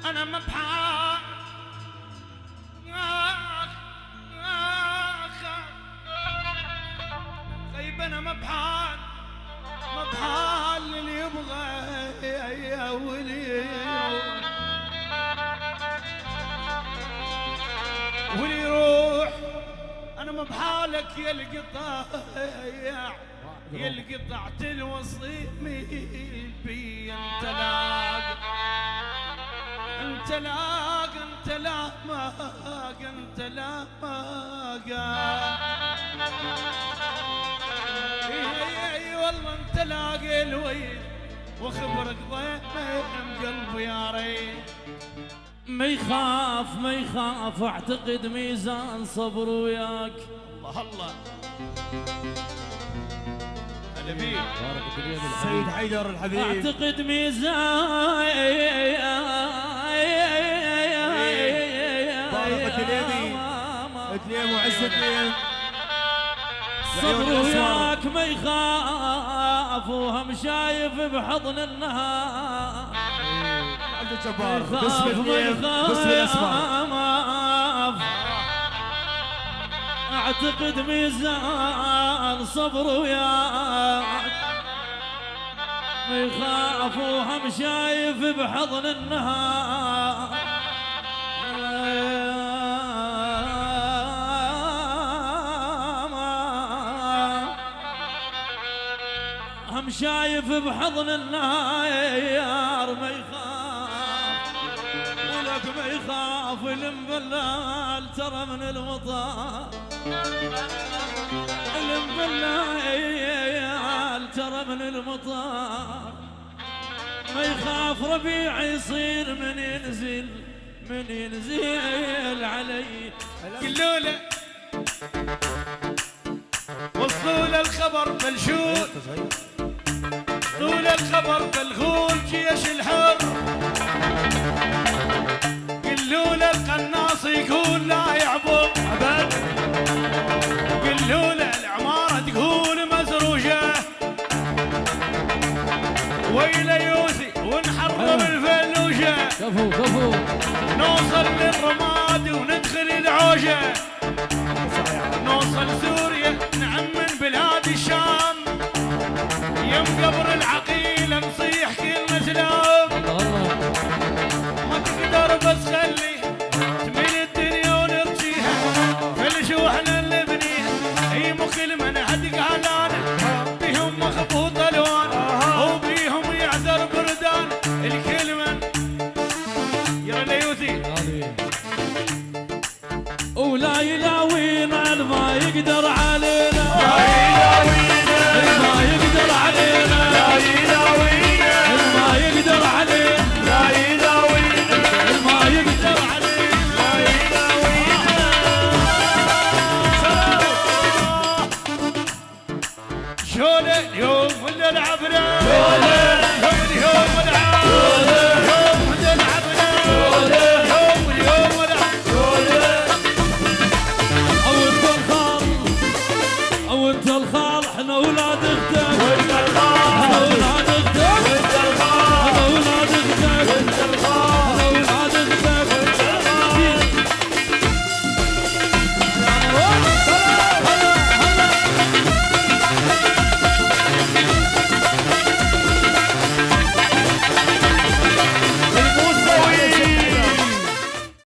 انا مبحار غيب انا مبحار اللي يبغى واللي يروح. انا مبحالك يا القطاع يا القطعة الوصيمي بي انت لاق انت لاق انت لاق انت لاق اي والله انت لاقي الويل وخبرك ضيم قلبي يا ريت. ما يخاف اعتقد ميزان صبر وياك. الله الله هلا بيك سيد حيدر الحبيب. اعتقد ميزان طارق التليمي التليم وعز التليم صبر وياك ما يخاف وهم شايف بحضن النهار. عبد الجبار باسم التليم باسم الاسماء. اعتقد ميزان صبر وياك ما يخاف وهم شايف بحضن النهار. هم شايف بحضن النهار ما يخاف ولك ما يخاف المبلال ترى من المطار. المبلال ترى من المطار ما يخاف ربيع يصير من ينزل علي. قلوا له وصلوا له الخبر بالشوط طول الخبر بالغول جيش الحر. قلوا له القناص يقول لا يعبر ابد. قلوا له العمارة تقول مزروجة ويل يوسي ونحرم الفلوشة. كفو نوصل للرماد وندخل العوشة نوصل سوريا